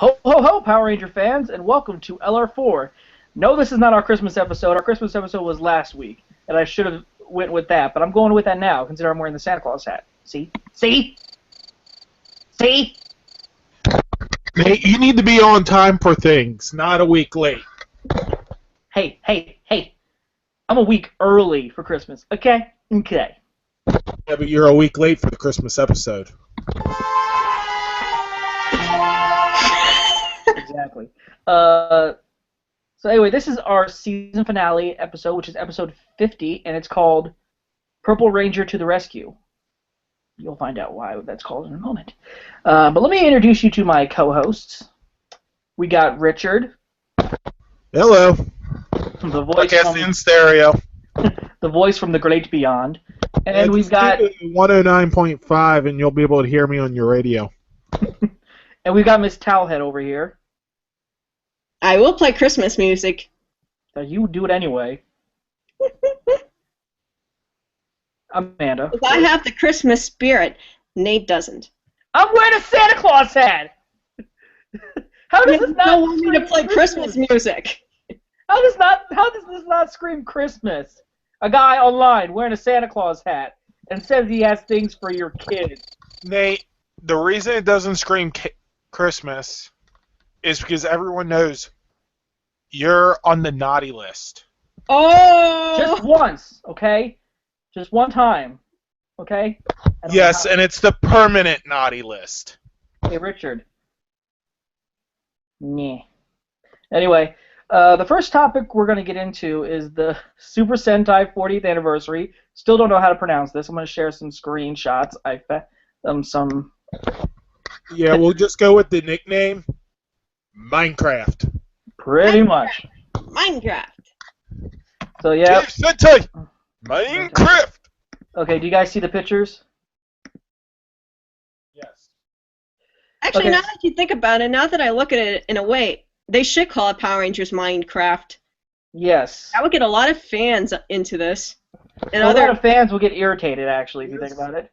Ho, ho, ho, Power Ranger fans, and welcome to LR4. No, this is not our Christmas episode. Our Christmas episode was last week, and I should have went with that, but I'm going with that now, considering I'm wearing the Santa Claus hat. See? See? See? Nate, you need to be on time for things, not a week late. Hey, hey, hey. I'm a week early for Christmas, okay? Okay. Yeah, but you're a week late for the Christmas episode. Exactly. So anyway, this is our season finale episode, which is episode 50, and it's called Purple Ranger to the Rescue. You'll find out why that's called in a moment. But let me introduce you to my co-hosts. We got Richard. Hello. The voice Podcast from, in stereo. the voice from the Great Beyond. And we've got 109.5, and you'll be able to hear me on your radio. and we've got Miss Towelhead over here. I will play Christmas music. You do it anyway. Amanda. Because I have the Christmas spirit. Nate doesn't. I'm wearing a Santa Claus hat! How does You this not don't want me to scream play Christmas music. How does this not scream Christmas? A guy online wearing a Santa Claus hat and says he has things for your kids. Nate, the reason it doesn't scream Christmas is because everyone knows you're on the naughty list. Oh! Just once, okay? Just one time, okay? Yes, and it's the permanent naughty list. Hey, Richard. Nyeh. Anyway, the first topic we're going to get into is the Super Sentai 40th anniversary. Still don't know how to pronounce this. I'm going to share some screenshots. I found some. Yeah, we'll just go with the nickname Minecraft. Pretty much. Minecraft. So yeah. Sentai Minecraft. Okay, do you guys see the pictures? Yes. Actually, Okay. now that you think about it, now that I look at it in a way, they should call it Power Rangers Minecraft. Yes. I would get a lot of fans into this. And A lot other of fans will get irritated, actually, if you think about it.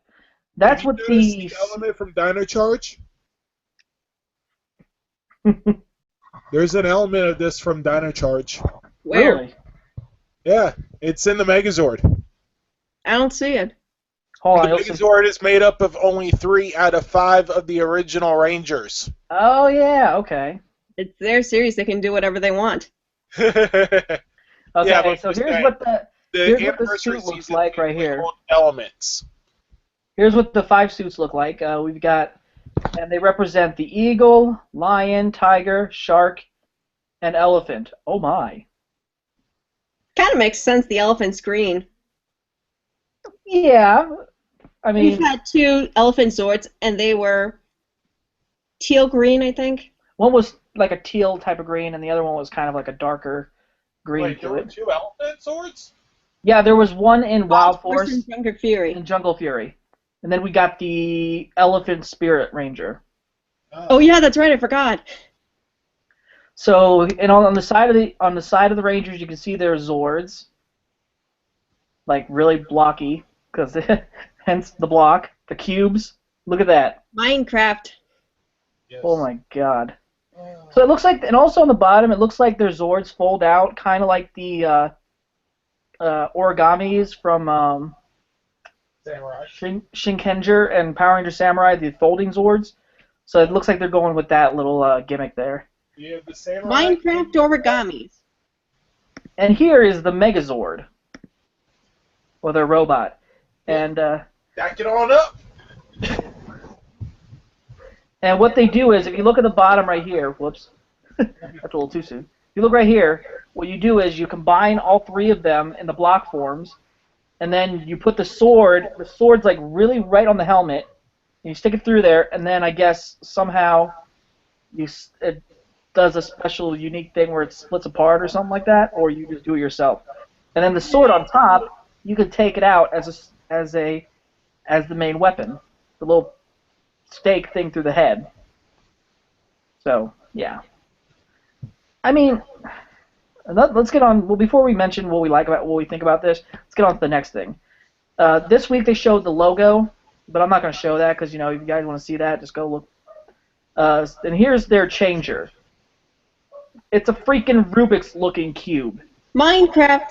That's what Did you notice the element from Dino Charge? There's an element of this from Dino Charge. where? Really? Yeah, it's in the Megazord. I don't see it. Hold on. The you'll see- Megazord is made up of only 3 out of 5 of the original Rangers. Oh, yeah, okay. It's their series. They can do whatever they want. The Okay, Yeah, but so just here's saying. what here's what the anniversary suit looks season like right includes here. all Elements. Here's what the 5 suits look like. We've got, and they represent the eagle, lion, tiger, shark, and elephant. Oh my. Kind of makes sense. The elephant's green. Yeah. I mean, We've had 2 elephant Zords, and they were teal green, I think. one was like a teal type of green, and the other one was kind of like a darker green Wait, there to were it. 2 Elephant Swords? Yeah, there was one in Wild Force and Jungle Fury. and Jungle Fury. And then we got the Elephant Spirit Ranger. Oh yeah, that's right. I forgot. So, and on the side of the Rangers, you can see their Zords, like really blocky, because hence the block, the cubes. Look at that! Minecraft. Yes. Oh my God! So it looks like, and also on the bottom, it looks like their Zords fold out, kind of like the origamis from Samurai. Shinkenger and Power Ranger Samurai, the folding Zords. So it looks like they're going with that little gimmick there. You have the Samurai. Minecraft origamis. And here is the Megazord, or their robot. And Back it on up. and what they do is, if you look at the bottom right here, whoops, that's a little too soon. If you look right here, what you do is you combine all 3 of them in the block forms, and then you put the sword's like really right on the helmet, and you stick it through there, and then I guess somehow it does a special unique thing where it splits apart or something like that, or you just do it yourself. And then the sword on top, you could take it out as the main weapon, the little stake thing through the head. So yeah, I mean, let's get on. Well, before we mention what we think about this, let's get on to the next thing. This week they showed the logo, but I'm not going to show that because if you guys want to see that, just go look And here's their changer. It's a freaking Rubik's looking cube. Minecraft.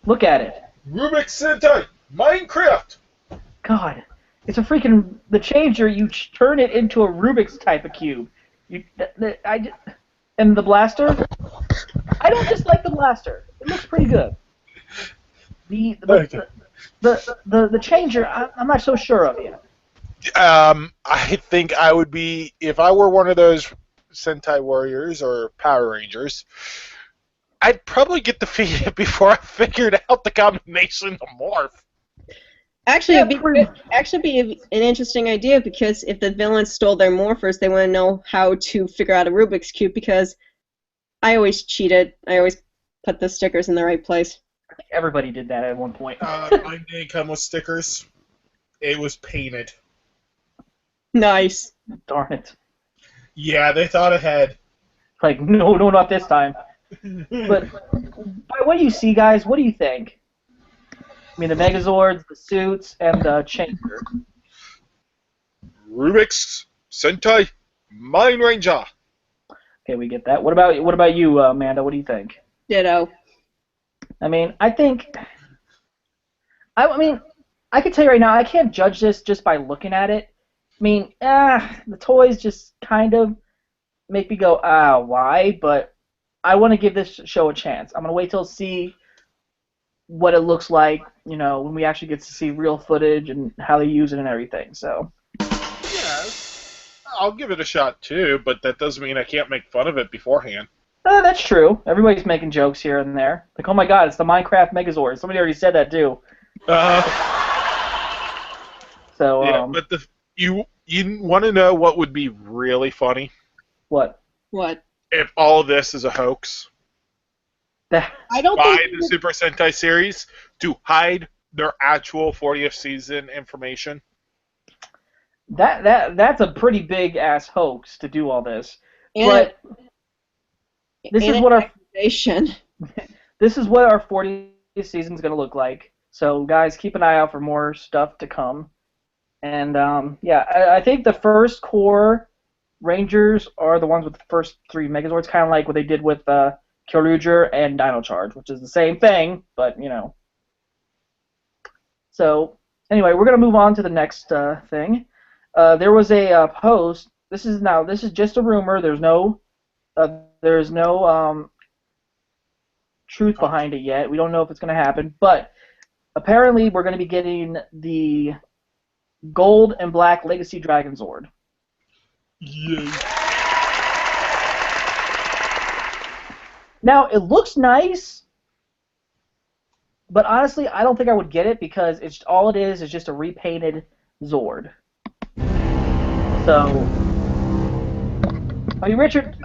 Look at it. Rubik's Sentai Minecraft. God, it's a freaking the changer. You turn it into a Rubik's type of cube. And the blaster. I don't dislike the blaster. It looks pretty good. The changer. I'm not so sure of yet. I think I would be, if I were one of those Sentai Warriors or Power Rangers, I'd probably get defeated before I figured out the combination to morph. Actually, it'd be an interesting idea, because if the villains stole their morphers, they want to know how to figure out a Rubik's Cube, because I always cheated. I always put the stickers in the right place. I think everybody did that at one point. Mine didn't come with stickers. It was painted. Nice. Darn it. Yeah, they thought ahead. Like, no, not this time. But by what you see, guys, what do you think? I mean, the Megazords, the suits, and the changer. Rubik's Sentai Mind Ranger. Okay, we get that. What about you, Amanda? What do you think? Ditto. I mean, I think. I mean, I can tell you right now, I can't judge this just by looking at it. I mean, the toys just kind of make me go, why? But I want to give this show a chance. I'm gonna wait till see what it looks like, when we actually get to see real footage and how they use it and everything. So. Yeah, I'll give it a shot too, but that doesn't mean I can't make fun of it beforehand. That's true. Everybody's making jokes here and there. Like, oh my God, it's the Minecraft Megazord. Somebody already said that too. So. Yeah, but you want to know what would be really funny? What? What? If all of this is a hoax. I don't By think the Super Sentai series to hide their actual 40th season information. That's a pretty big ass hoax to do all this. And But this is what our this is what our 40th season is going to look like. So guys, keep an eye out for more stuff to come. And I think the first core Rangers are the ones with the first 3 Megazords, kind of like what they did with Kyoryuger and Dino Charge, which is the same thing, but So anyway, we're gonna move on to the next thing. There was a post. This is just a rumor. There's no truth behind it yet. We don't know if it's gonna happen, but apparently we're gonna be getting the Gold and Black Legacy Dragon Zord. Yay. Now, it looks nice, but honestly, I don't think I would get it, because all it is just a repainted Zord. So, I mean, Richard,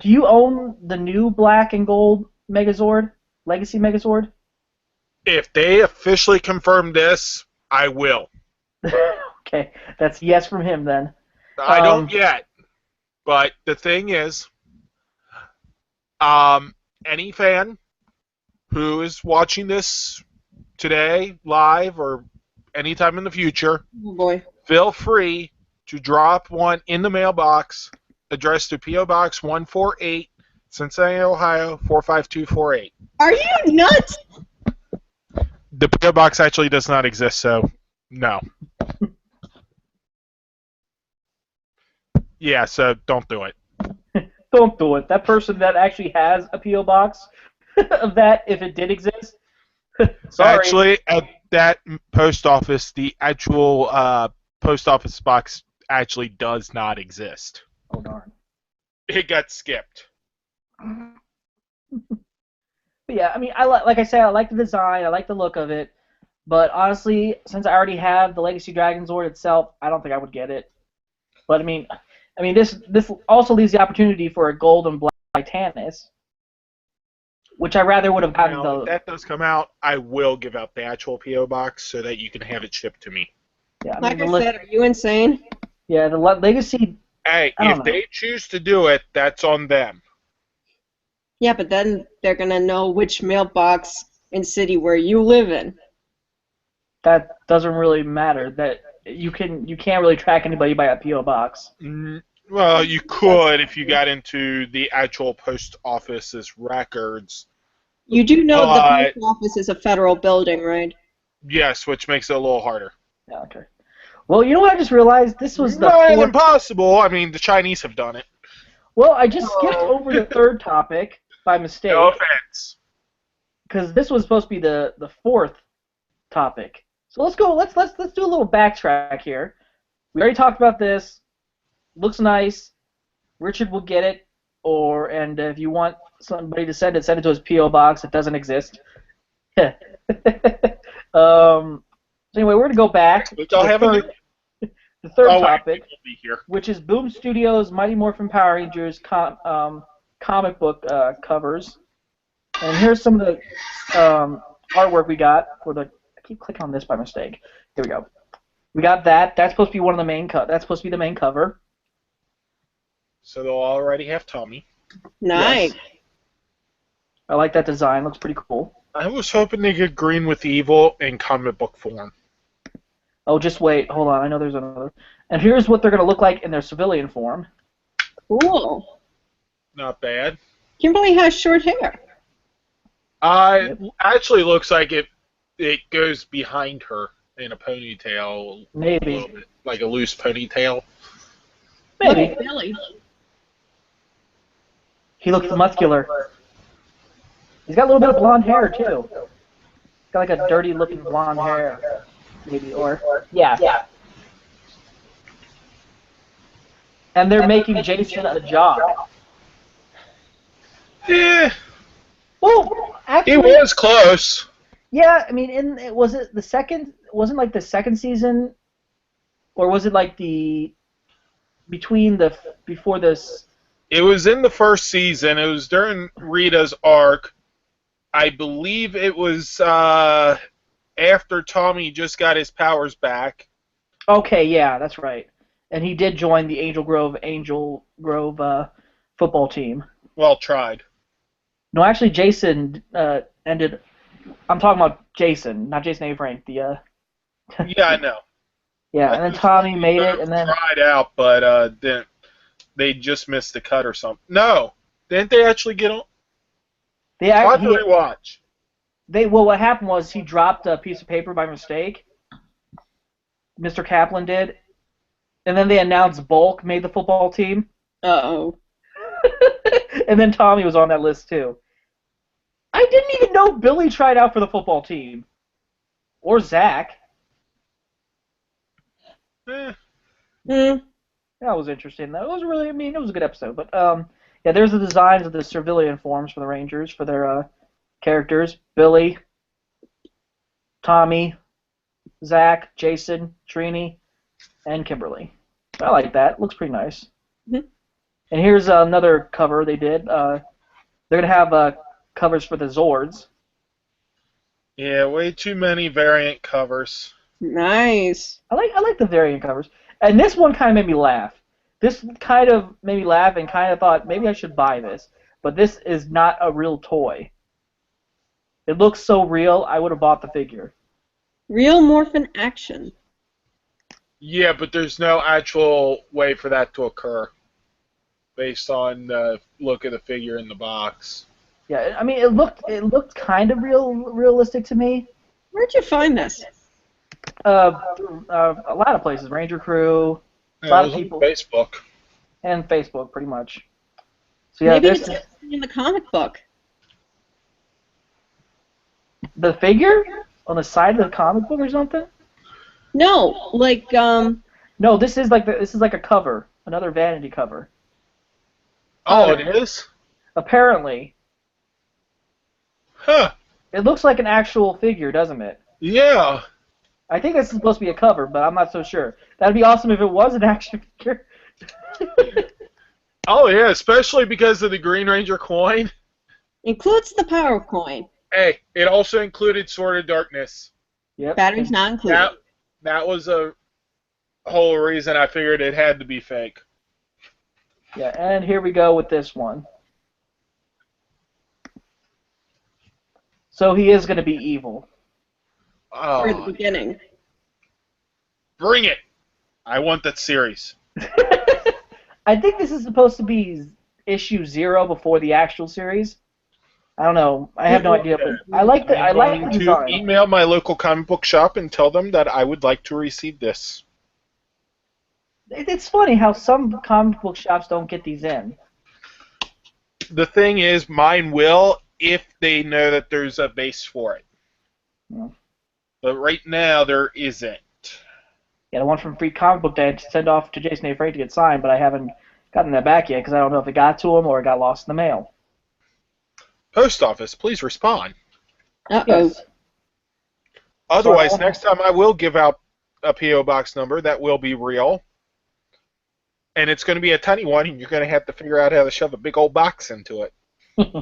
do you own the new Black and Gold Megazord, Legacy Megazord? If they officially confirm this, I will. Okay, that's yes from him then. I don't yet. But the thing is, any fan who is watching this today, live, or anytime in the future, oh boy, feel free to drop one in the mailbox, addressed to P.O. Box 148, Cincinnati, Ohio 45248. Are you nuts? The P.O. Box actually does not exist, so no. Yeah, so don't do it. Don't do it. That person that actually has a P.O. box of that, if it did exist, sorry. Actually, at that post office, the actual post office box actually does not exist. Oh, darn. It got skipped. But yeah, I mean, like I said, I like the design, I like the look of it, but honestly, since I already have the Legacy Dragon Zord itself, I don't think I would get it. But I mean, this also leaves the opportunity for a Gold and Black Titanus, which I rather would have gotten Now, those. if that does come out, I will give out the actual P.O. box so that you can have it shipped to me. Yeah, Like I said, are you insane? Yeah, the Legacy. Hey, I don't if know. they choose to do it, that's on them. Yeah, but then they're gonna know which mailbox and city where you live in. That doesn't really matter. That you can't really track anybody by a PO box. Well, you could if you got into the actual post office's records. You do know the But- post office is a federal building, right? Yes, which makes it a little harder. Yeah, okay. Well, you know what I just realized? This was the Not fourth. impossible. I mean, the Chinese have done it. Well, I just skipped over the third topic by mistake No offense. because this was supposed to be the fourth topic. So let's go. Let's do a little backtrack here. We already talked about this. Looks nice. Richard will get it, and if you want somebody to send it to his PO box. It doesn't exist. So anyway, we're gonna go back. Which I'll have a The third Oh, wait, topic, we'll be here. which is Boom Studios' Mighty Morphin Power Rangers comic book covers. And here's some of the artwork we got for the. I keep clicking on this by mistake. Here we go. We got that. That's supposed to be one of the main That's supposed to be the main cover. So they'll already have Tommy. Nice. Yes. I like that design. Looks pretty cool. I was hoping they get Green with Evil in comic book form. Oh, just wait. Hold on. I know there's another. And here's what they're going to look like in their civilian form. Cool. Not bad. Kimberly has short hair. It actually looks like it goes behind her in a ponytail. A Maybe. little bit, like a loose ponytail. Maybe. Billy. He looks muscular. He's got a little bit of blonde hair, too. Got like a dirty looking blonde hair. Maybe, or. Yeah. And they're making Jason a jock. Yeah, Well, he actually. was close. Yeah, I mean, was it the second? Wasn't like the second season, or was it like before this? It was in the first season. It was during Rita's arc. I believe it was after Tommy just got his powers back. Okay, yeah, that's right. And he did join the Angel Grove football team. Well, tried. No, actually, Jason ended. I'm talking about Jason, not Jason A. Frank. Yeah, I know. Yeah, and then Tommy made it, and then tried out, but didn't. They just missed the cut or something. No, didn't they actually get on? I'll have to rewatch. Well, what happened was he dropped a piece of paper by mistake. Mr. Kaplan did, and then they announced Bulk made the football team. Uh-oh. And then Tommy was on that list too. I didn't even know Billy tried out for the football team, or Zach. Eh, Hmm. That was interesting. That was really, it was a good episode. But yeah, there's the designs of the civilian forms for the Rangers for their characters: Billy, Tommy, Zach, Jason, Trini, and Kimberly. I like that. Looks pretty nice. Mhm. And here's another cover they did. They're gonna have covers for the Zords. yeah, way too many variant covers. Nice. I like the variant covers. And this one kind of made me laugh. This kind of made me laugh and kind of thought maybe I should buy this. But this is not a real toy. It looks so real, I would have bought the figure. Real Morphin action. Yeah, but there's no actual way for that to occur based on the look of the figure in the box. Yeah, I mean it looked kind of realistic to me. Where'd you find this? A lot of places, Ranger Crew, a Yeah, lot it of was on people, Facebook. and Facebook, pretty much. So yeah, Maybe this it's in the comic book. the figure on the side of the comic book or something. No, like No, this is like a cover, another vanity cover. Oh, it is? Apparently, Huh. it looks like an actual figure, doesn't it? Yeah. I think this is supposed to be a cover, but I'm not so sure. That'd be awesome if it was an action figure. Oh, yeah, especially because of the Green Ranger coin. includes the power coin. Hey, it also included Sword of Darkness. Yep. Batteries not included. That was a whole reason I figured it had to be fake. Yeah, and here we go with this one. So he is going to be evil. For the Oh, beginning. bring it! I want that series. I think this is supposed to be issue 0 before the actual series. I don't know. I have no idea, but I like the I'm going design. to email my local comic book shop and tell them that I would like to receive this. It's funny how some comic book shops don't get these in. The thing is, mine will if they know that there's a base for it. Yeah. But right now, there isn't. Yeah, the one from Free Comic Book Day I sent off to Jason A. Freight to get signed, but I haven't gotten that back yet because I don't know if it got to him or it got lost in the mail. Post office, please respond. Uh-oh. Yes. Otherwise, So- next time I will give out a P.O. box number that will be real. And it's going to be a tiny one, and you're going to have to figure out how to shove a big old box into it. But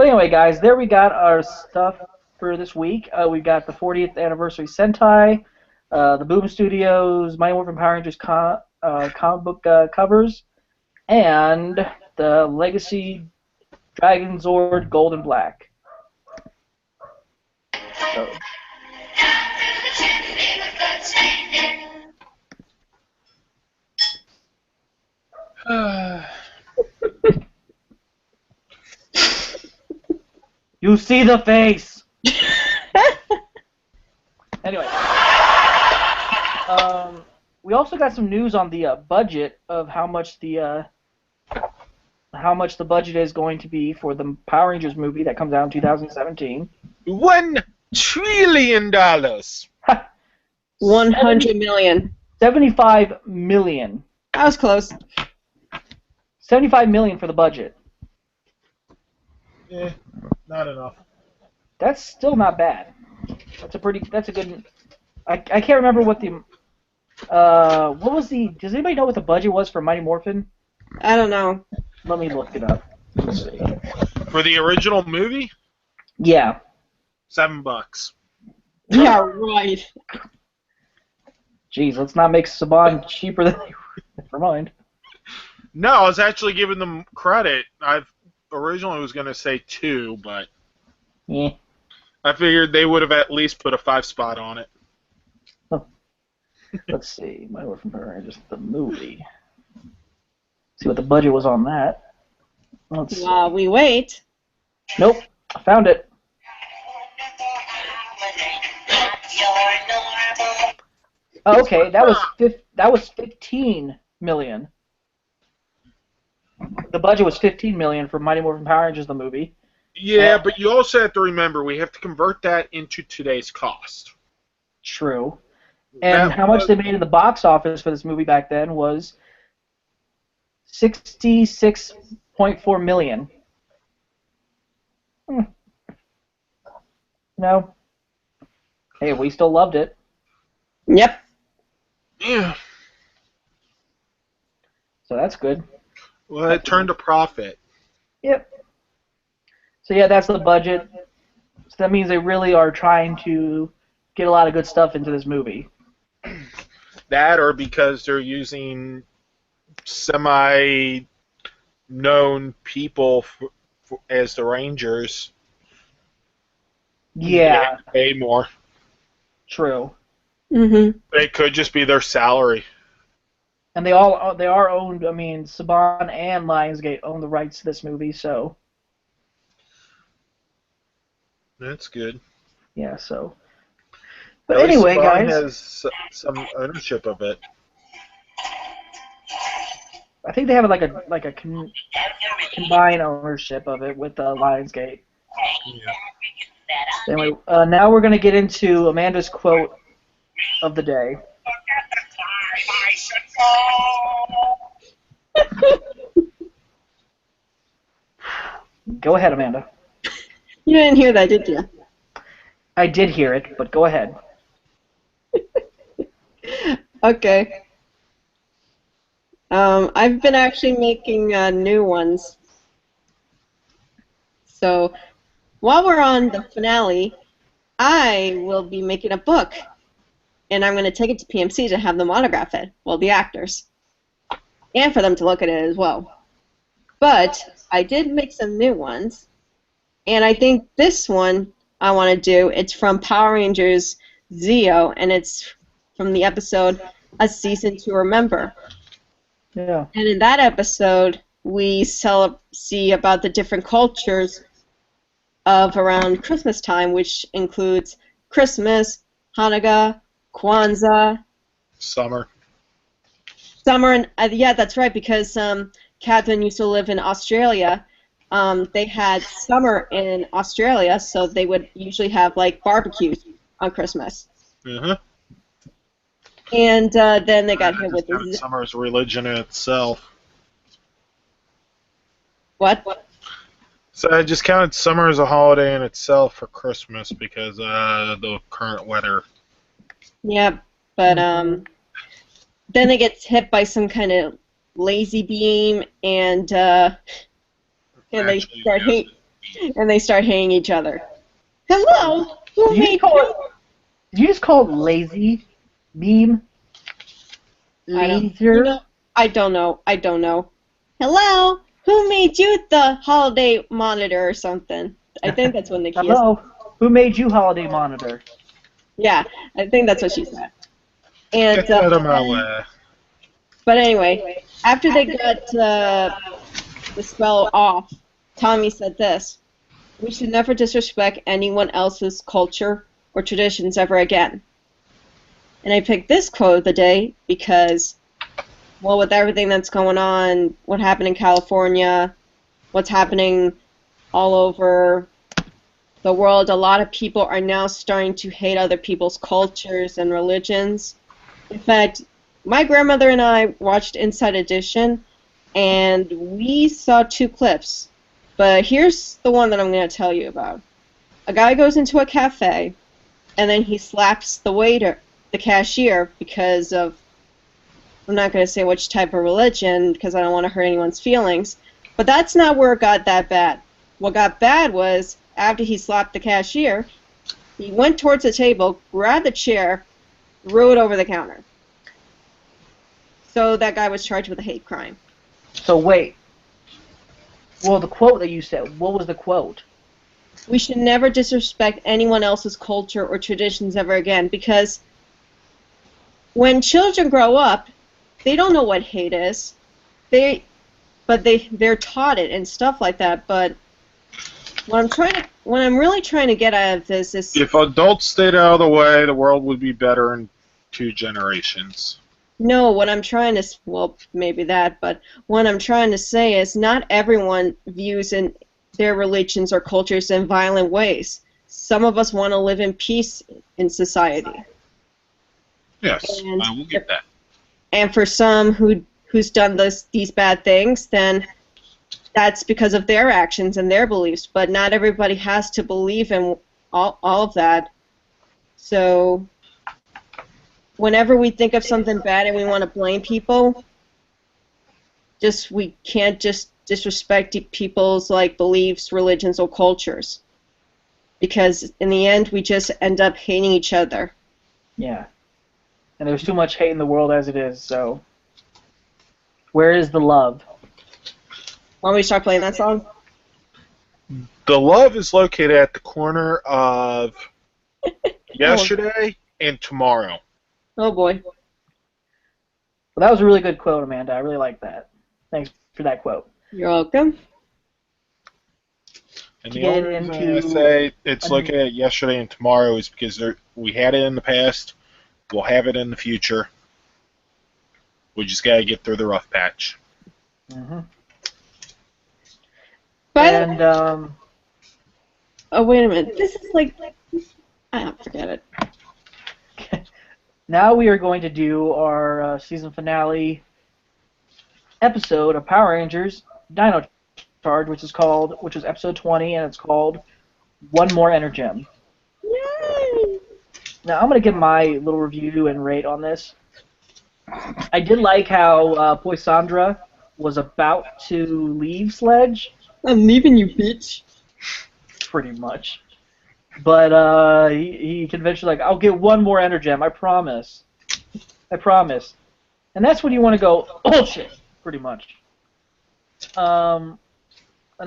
anyway, guys, there we got our stuff for this week. We got the 40th anniversary Sentai, the Boom Studios Mighty Morphin Power Rangers comic book covers, and the Legacy Dragon Zord Gold and Black. So, you see the face! Anyway. We also got some news on the budget of how much the budget is going to be for the Power Rangers movie that comes out in 2017. $1 trillion. 100 million. 75 million. That was close. 75 million for the budget. Not enough. That's still not bad. That's a good. I can't remember what the. What was the? Does anybody know what the budget was for Mighty Morphin? I don't know. Let me look it up. Let's see. For the original movie, Yeah. $7. Yeah, right. Jeez, let's not make Saban cheaper than they were. Never mind. No, I was actually giving them credit. I originally was going to say 2, but Yeah. I figured they would have at least put a 5 spot on it. Let's see. Mighty Morphin Power Rangers, the movie. See what the budget was on that. Let's see. While we wait. Nope. I found it. Oh, okay, that was 15 million. The budget was 15 million for Mighty Morphin Power Rangers the movie. Yeah, but you also have to remember we have to convert that into today's cost. True. And how much they made in the box office for this movie back then was 66.4 million. No. Hey, we still loved it. Yep. Yeah. So that's good. Well, it turned a profit. Yep. So yeah, that's the budget. So that means they really are trying to get a lot of good stuff into this movie. That or because they're using semi-known people as the Rangers. Yeah, Pay more. true. Mm-hmm. It could just be their salary. And they are owned. I mean, Saban and Lionsgate own the rights to this movie, so That's good. yeah. So, but At least anyway, Saban guys, has some ownership of it. I think they have like a combined ownership of it with Lionsgate. Yeah. Anyway, now we're gonna get into Amanda's quote of the day. Go ahead, Amanda. You didn't hear that, did you? I did hear it, but go ahead. Okay. I've been actually making new ones. So, while we're on the finale, I will be making a book. And I'm going to take it to PMC to have them autograph it. Well, the actors. And for them to look at it as well. But I did make some new ones. And I think this one I want to do, it's from Power Rangers Zeo, and it's from the episode A Season to Remember. Yeah. And in that episode, we see about the different cultures of around Christmas time, which includes Christmas, Hanukkah, Kwanzaa, Summer. summer, and yeah, that's right, because Catherine used to live in Australia. They had summer in Australia, so they would usually have like barbecues on Christmas. Uh-huh. And then they got hit with this. Summer's religion in itself. What? So I just counted summer as a holiday in itself for Christmas because the current weather. Yeah, but then they get hit by some kind of lazy beam, and they start hitting each other. Hello, who Did you made call it? Did you just call it lazy beam? Laser? I don't know. Hello, who made you the holiday monitor or something? I think that's what Nikia said. Hello. Who made you holiday monitor? Yeah, I think that's what she said. And Get out of my way. but anyway, after they got the spell off, Tommy said this: "We should never disrespect anyone else's culture or traditions ever again." And I picked this quote of the day because, well, with everything that's going on, what happened in California, what's happening all over the world, a lot of people are now starting to hate other people's cultures and religions. In fact, my grandmother and I watched Inside Edition, and we saw 2 clips. But here's the one that I'm going to tell you about. A guy goes into a cafe, and then he slaps the waiter, the cashier, because of, I'm not going to say which type of religion, because I don't want to hurt anyone's feelings. But that's not where it got that bad. What got bad was, after he slapped the cashier, he went towards the table, grabbed the chair, threw it over the counter. So that guy was charged with a hate crime. So wait. Well, the quote that you said, what was the quote? We should never disrespect anyone else's culture or traditions ever again, because when children grow up, they don't know what hate is. They're taught it and stuff like that. But what I'm really trying to get out of this is, If adults stayed out of the way, the world would be better in 2 generations. no, what I'm trying to, well, maybe that, but what I'm trying to say is not everyone views in their religions or cultures in violent ways. Some of us want to live in peace in society. Yes, And- I will get that. And for some who's done these bad things, then that's because of their actions and their beliefs. But not everybody has to believe in all of that. So whenever we think of something bad and we want to blame people, we can't just disrespect people's beliefs, religions, or cultures. Because in the end, we just end up hating each other. Yeah. And there's too much hate in the world as it is, so where is the love? Why don't we start playing that song? The love is located at the corner of yesterday and tomorrow. Oh boy. Well, that was a really good quote, Amanda. I really like that. Thanks for that quote. You're welcome. And To the get only reason I into- say it's located at yesterday and tomorrow is because we had it in the past, we'll have it in the future. We just gotta get through the rough patch. Mm-hmm. But And oh wait a minute. This is forget it. now we are going to do our season finale episode of Power Rangers Dino Charge, which is episode 20, and it's called One More Energem. Yay! Now I'm going to give my little review and rate on this. I did like how Poisandra was about to leave Sledge, I'm leaving you, bitch. pretty much. But he convinced her, I'll get one more Energem, I promise. I promise. And that's when you want to go, oh shit, pretty much. And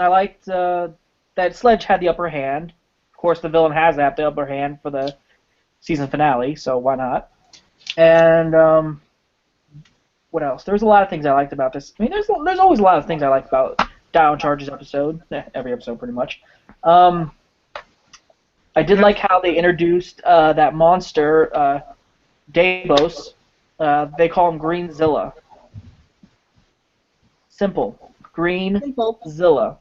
I liked that Sledge had the upper hand. Of course, the villain has the upper hand for the season finale, so why not? And what else? There's a lot of things I liked about this. I mean, there's always a lot of things I like about Dino Charge's episode. Every episode, pretty much. I did like how they introduced that monster, Davos. They call him Greenzilla. Simple. Greenzilla.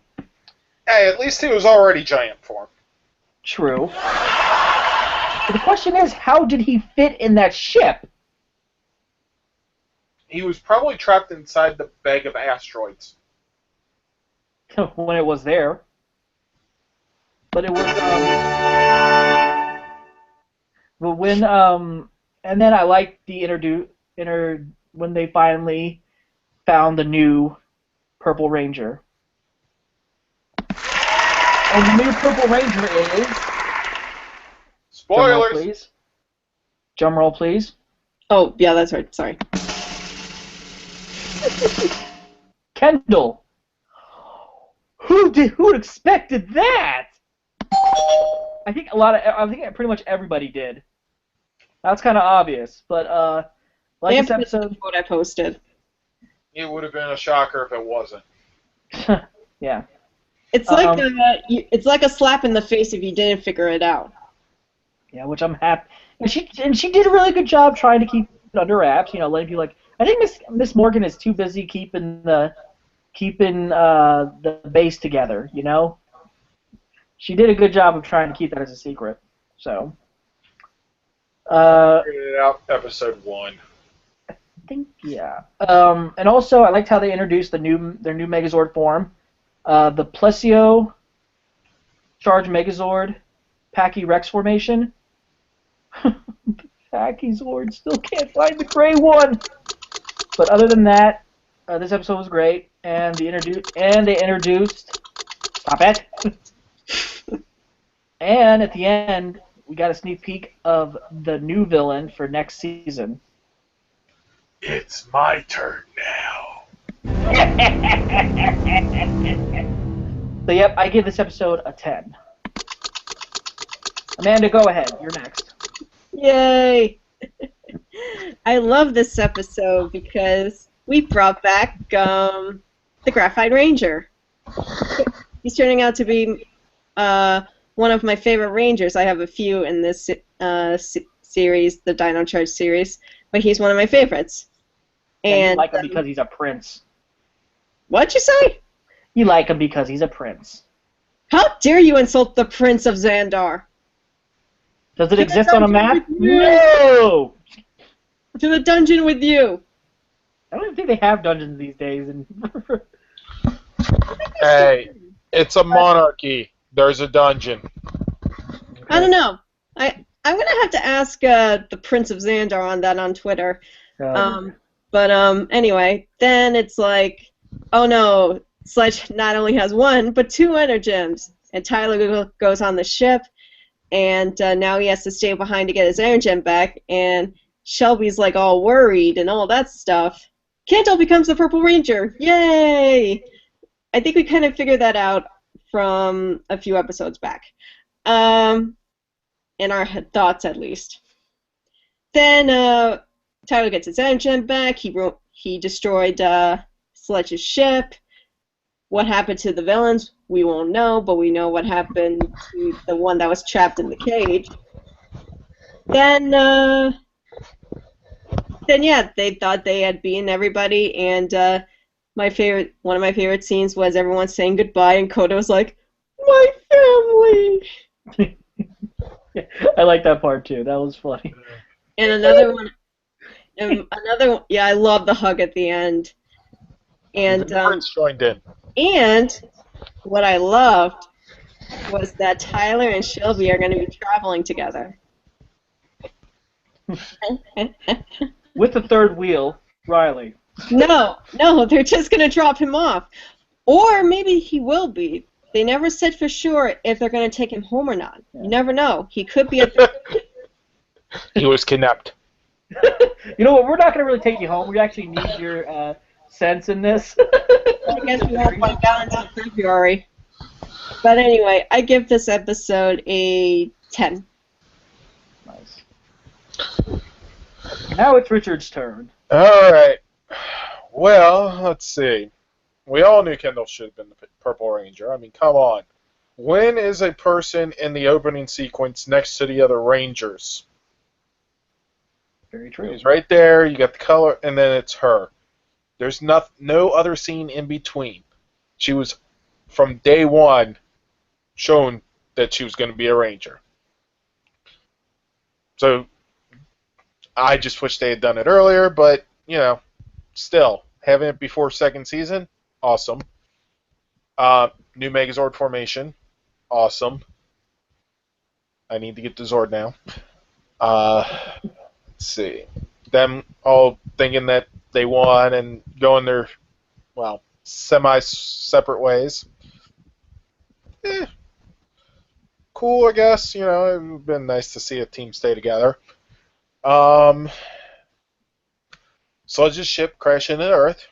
Hey, at least he was already giant form. True. But the question is, how did he fit in that ship? He was probably trapped inside the bag of asteroids. When it was there. But it was, but when, and then I liked the when they finally found the new Purple Ranger. And the new Purple Ranger is... Spoilers! Drum roll, please. Drum roll, please. Oh, yeah, that's right. Sorry. Kendall. Who expected that? I think pretty much everybody did. That's kind of obvious, but like this episode, what I posted. It would have been a shocker if it wasn't. yeah. It's like it's like a slap in the face if you didn't figure it out. Yeah, which I'm happy. And she did a really good job trying to keep it under wraps. You know, letting people like. I think Miss Morgan is too busy keeping the base together. You know. She did a good job of trying to keep that as a secret. So. Figured it out. Episode 1. I think yeah. And also I liked how they introduced their new Megazord form, the Plesio Charge Megazord, Pachyrex formation. Pachysord still can't find the gray one. But other than that, this episode was great, and they introduced. Stop it. And at the end, we got a sneak peek of the new villain for next season. It's my turn now. So yep, I give this episode a 10. Amanda, go ahead. You're next. Yay! I love this episode because we brought back the Graphite Ranger. He's turning out to be one of my favorite Rangers. I have a few in this series, the Dino Charge series, but he's one of my favorites. And you like him because he's a prince. What'd you say? You like him because he's a prince. How dare you insult the Prince of Xandar? Does it exist on a map? No! To the dungeon with you! I don't even think they have dungeons these days. Hey, it's a monarchy. There's a dungeon. I don't know. I'm gonna have to ask the Prince of Xandar on that on Twitter. But anyway, then it's like, oh no, Sledge not only has one, but two Energems. And Tyler goes on the ship, and now he has to stay behind to get his Energem back, and Shelby's like all worried and all that stuff. Kendall becomes the Purple Ranger! Yay! I think we kind of figured that out from a few episodes back. In our thoughts, at least. Then Tyler gets his Energem back. He destroyed Sledge's ship. What happened to the villains, we won't know, but we know what happened to the one that was trapped in the cage. Then yeah, they thought they had beaten everybody, and one of my favorite scenes was everyone saying goodbye, and Koda was like, "My family." I like that part too. That was funny. And another one, yeah, I love the hug at the end. And the Prince joined in. And what I loved was that Tyler and Shelby are going to be traveling together. With the third wheel, Riley. No, they're just going to drop him off. Or maybe he will be. They never said for sure if they're going to take him home or not. Yeah. You never know. He could be at the... He was kidnapped. You know what? We're not going to really take you home. We actually need your sense in this. I guess we won't find out until February. But anyway, I give this episode a 10. Nice. Now it's Richard's turn. All right. Well, let's see. We all knew Kendall should have been the Purple Ranger. I mean, come on. When is a person in the opening sequence next to the other Rangers? Very true. He's right there. You got the color, and then it's her. There's no other scene in between. She was, from day one, shown that she was going to be a Ranger. So, I just wish they had done it earlier, but, still, having it before second season, awesome. New Megazord formation, awesome. I need to get the Zord now. Let's see. Them all thinking that they won and going their, semi-separate ways. Cool, I guess. It would have been nice to see a team stay together. Sludge's ship crash into Earth.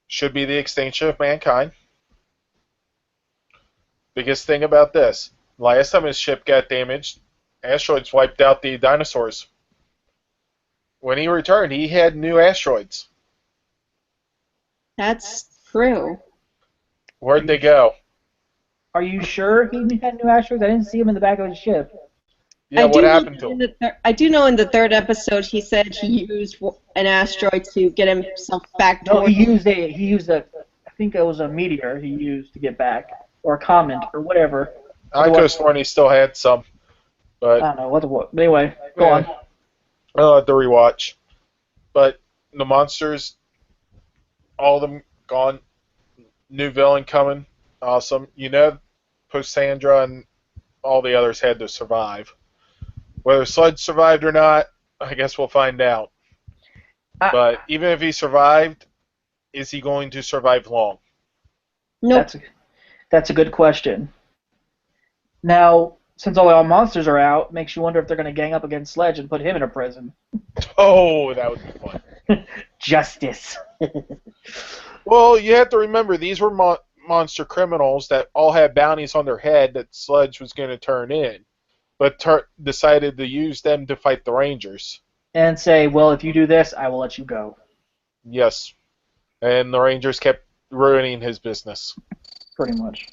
Should be the extinction of mankind. Biggest thing about this. Last time his ship got damaged, asteroids wiped out the dinosaurs. When he returned, he had new asteroids. That's true. Where'd they go? Are you sure he had new asteroids? I didn't see him in the back of his ship. Yeah, what happened to him? I do know in the third episode he said he used an asteroid to get himself back to. No, he used a. I think it was a meteor he used to get back, or a comet, or whatever. I could have sworn he still had some, but I don't know what. But anyway, go on. I'll have to rewatch. But the monsters, all of them gone. New villain coming. Awesome. Posandra and all the others had to survive. Whether Sludge survived or not, I guess we'll find out. But even if he survived, is he going to survive long? Nope. That's a good question. Now, since all our monsters are out, makes you wonder if they're going to gang up against Sledge and put him in a prison. Oh, that would be fun. Justice. Well, you have to remember, these were monster criminals that all had bounties on their head that Sludge was going to turn in, but decided to use them to fight the Rangers. And say, well, if you do this, I will let you go. Yes. And the Rangers kept ruining his business. Pretty much.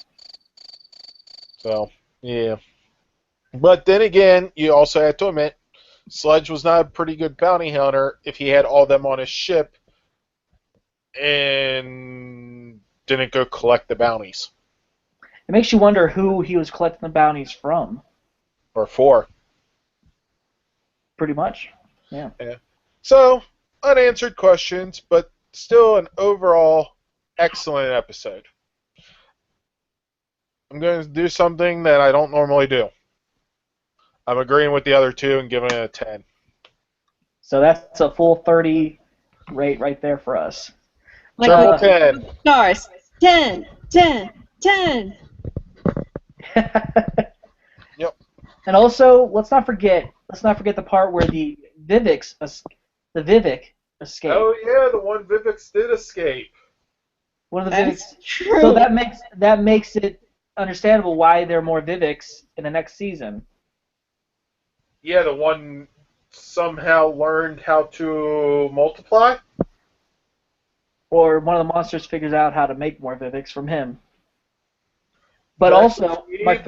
So, yeah. But then again, you also have to admit, Sludge was not a pretty good bounty hunter if he had all them on his ship and didn't go collect the bounties. It makes you wonder who he was collecting the bounties from. Or for. Pretty much. Yeah. So, unanswered questions, but still an overall excellent episode. I'm going to do something that I don't normally do. I'm agreeing with the other two and giving it a 10. So that's a full 30 rate right there for us. Triple 10. Stars. 10, 10, 10. Yep. And also, let's not forget the part where the Vivek escaped. Oh yeah, the one Vivek did escape. One of the That's Viveks. true. So that makes it understandable why there are more Viveks in the next season. Yeah, the one somehow learned how to multiply. Or one of the monsters figures out how to make more Viveks from him. But That's also, but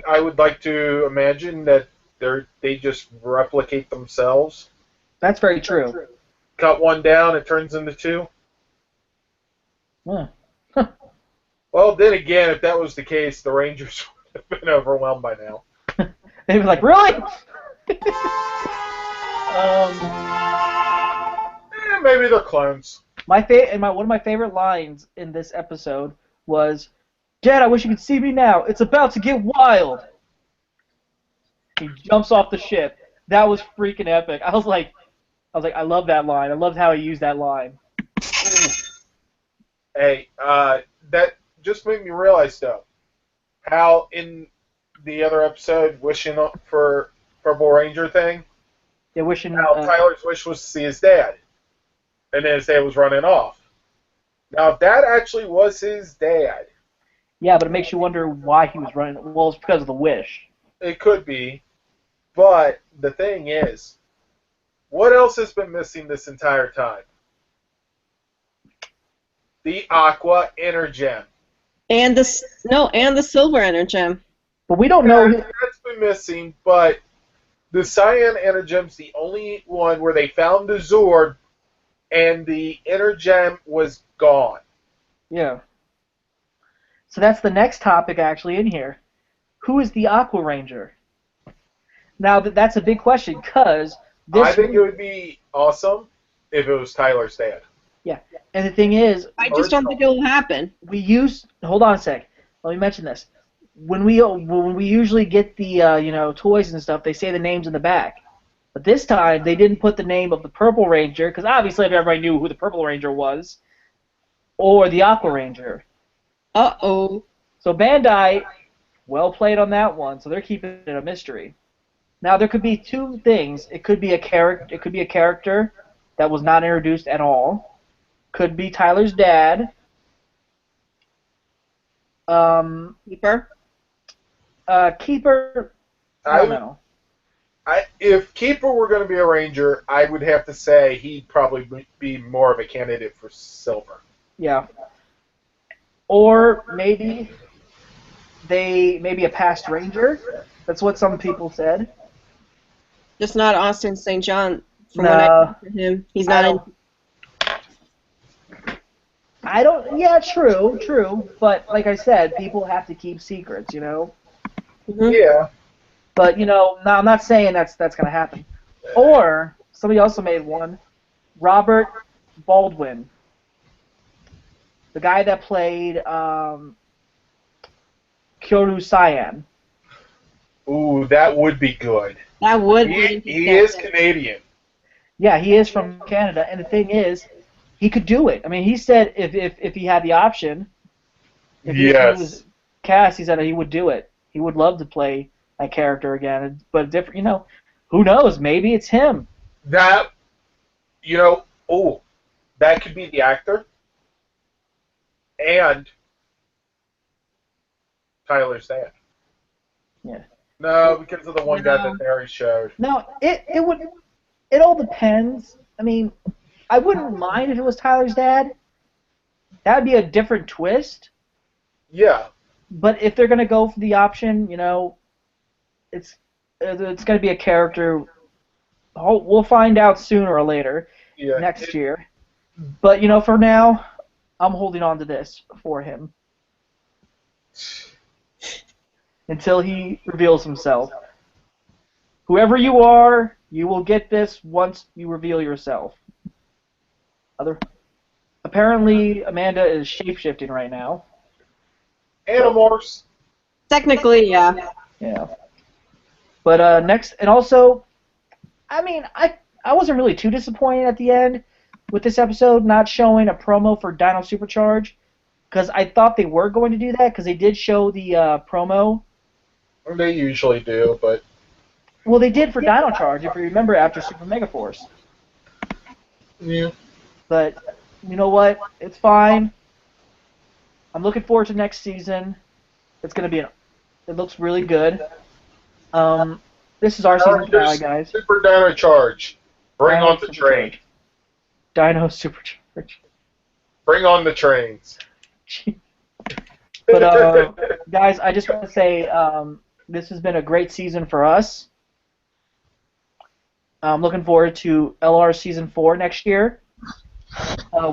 I would like to imagine that they just replicate themselves. that's very true. Cut one down, it turns into two. Yeah. Well, then again, if that was the case, the Rangers would have been overwhelmed by now. They'd be like, really? Maybe they're clones. One of my favorite lines in this episode was, "Dad, I wish you could see me now. It's about to get wild." He jumps off the ship. That was freaking epic. I was like, I love that line. I loved how he used that line. Hey, that just made me realize, though, how in the other episode, wishing for Purple Ranger thing, Yeah, wishing. how Tyler's wish was to see his dad, and then his dad was running off. Now, if that actually was his dad, Yeah, but it makes you wonder why he was running. Well, it's because of the wish. it could be, but the thing is, What else has been missing this entire time? The Aqua Energem. And the silver energem. But we don't know. That's been missing, but the Cyan Energem's the only one where they found the Zord, and the Energem was gone. Yeah. So that's the next topic actually in here. Who is the Aqua Ranger? Now that's a big question because I think it would be awesome if it was Tyler's dad. Yeah, and the thing is, I just don't think it will happen. Hold on a sec. Let me mention this. When we usually get the toys and stuff, they say the names in the back. But this time they didn't put the name of the Purple Ranger because obviously everybody knew who the Purple Ranger was, or the Aqua Ranger. Uh-oh. So Bandai, well played on that one. So they're keeping it a mystery. Now there could be two things. It could be a character that was not introduced at all. Could be Tyler's dad. Keeper. Keeper. I don't know. If Keeper were going to be a Ranger, I would have to say he'd probably be more of a candidate for Silver. Yeah. Or maybe a past Ranger. That's what some people said. Just not Austin St. John. From No. what I heard from him, he's not in. I don't. Yeah, true. But like I said, people have to keep secrets, Mm-hmm. Yeah. But no, I'm not saying that's gonna happen. Or somebody also made one, Robert Baldwin, the guy that played Kyoru Cyan. Ooh, that would be good. That would He be. is Canadian. Yeah, he is from Canada, and the thing is, he could do it. I mean, he said if he had the option, if he was cast, he said he would do it. He would love to play that character again, but different. Who knows? Maybe it's him. That, that could be the actor and Tyler's dad. Yeah. No, because of the one guy that they already showed. No, it all depends. I mean, I wouldn't mind if it was Tyler's dad. That would be a different twist. Yeah. But if they're gonna go for the option, it's gonna be a character. We'll find out sooner or later, next year. But for now, I'm holding on to this for him until he reveals himself. Whoever you are, you will get this once you reveal yourself. Apparently, Amanda is shapeshifting right now. Animorphs. Technically, yeah. Yeah. But next, and also, I mean, I wasn't really too disappointed at the end with this episode not showing a promo for Dino Supercharge, because I thought they were going to do that, because they did show the promo. They usually do, but... Well, they did for Dino Charge, if you remember, after Super Mega Force. Yeah. But, you know what? It's fine. I'm looking forward to next season. It's going to be it looks really good. This is our season finale, guys. Super Dino Charge. Bring on the train. Dino Supercharge. Bring on the trains. But, guys, I just want to say this has been a great season for us. I'm looking forward to LR Season 4 next year.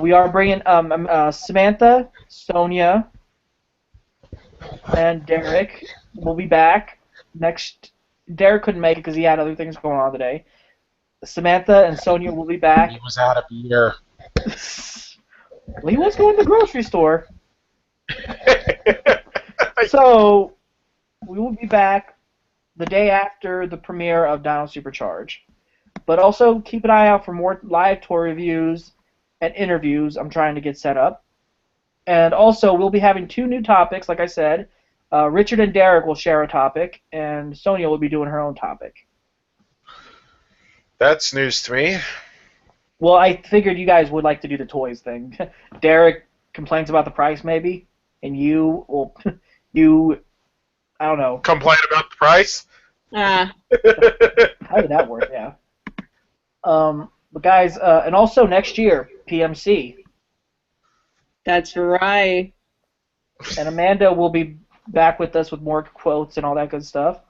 We are bringing Samantha, Sonia, and Derek will be back next. Derek couldn't make it because he had other things going on today. Samantha and Sonia will be back. He was out of beer. Well, he was going to the grocery store. So, we will be back the day after the premiere of Dino Supercharge. But also, keep an eye out for more live tour reviews and interviews I'm trying to get set up. And also, we'll be having 2 new topics, like I said. Richard and Derek will share a topic, and Sonia will be doing her own topic. That's news to me. Well, I figured you guys would like to do the toys thing. Derek complains about the price, maybe, and I don't know. Complain about the price? Ah. How did that work? Yeah. But guys, and also next year, PMC. That's right. And Amanda will be back with us with more quotes and all that good stuff.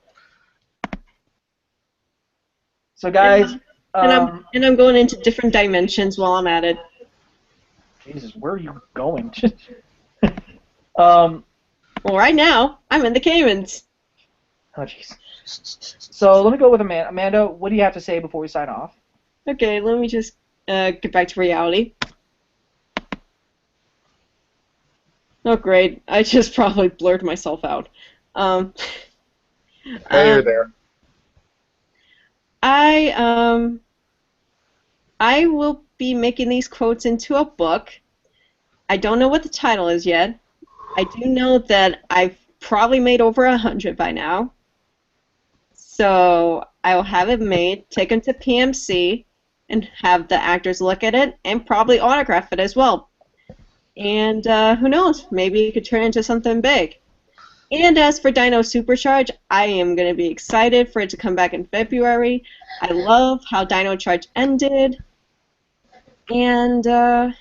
So guys, And I'm going into different dimensions while I'm at it. Jesus, where are you going? Well, right now I'm in the Caymans. Oh jeez. So let me go with Amanda. Amanda, what do you have to say before we sign off? Okay, let me just get back to reality. Oh great, I just probably blurred myself out. Yeah, you're there. I will be making these quotes into a book. I don't know what the title is yet. I do know that I've probably made over 100 by now. So I will have it made, taken to PMC, and have the actors look at it, and probably autograph it as well. And who knows, maybe it could turn into something big. And as for Dino Supercharge, I am going to be excited for it to come back in February. I love how Dino Charge ended. And I'm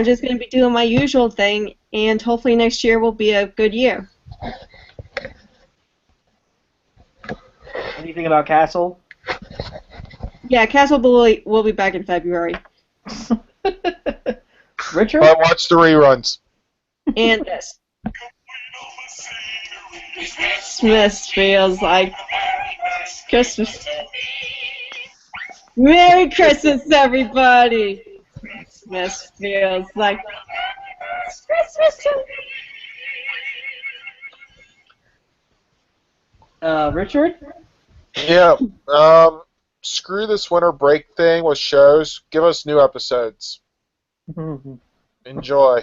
just going to be doing my usual thing, and hopefully next year will be a good year. Anything about Castle? Yeah, Castle will be back in February. Richard? But watch the reruns. And this. Christmas feels like Christmas. Merry Christmas, everybody! Christmas feels like Christmas. Richard? Yeah. Screw this winter break thing with shows. Give us new episodes. Enjoy.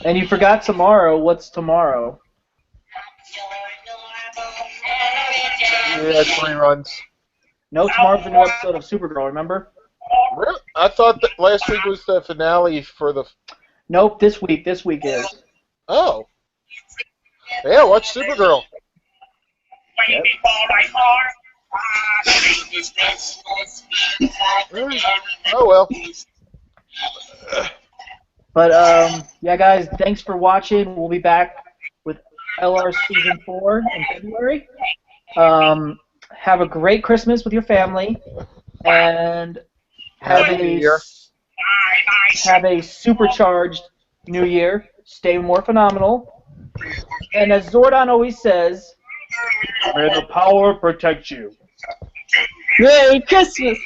And you forgot tomorrow. What's tomorrow? Yeah, it's reruns. No, tomorrow's a new episode of Supergirl, remember? Really? I thought that last week was the finale for the... Nope, this week. This week is. Oh. Yeah, watch Supergirl. Yep. Oh, well. But, yeah, guys, thanks for watching. We'll be back with LR Season 4 in February. Have a great Christmas with your family. And have a supercharged New Year. Stay more phenomenal. And as Zordon always says, may the power protect you. Merry Christmas!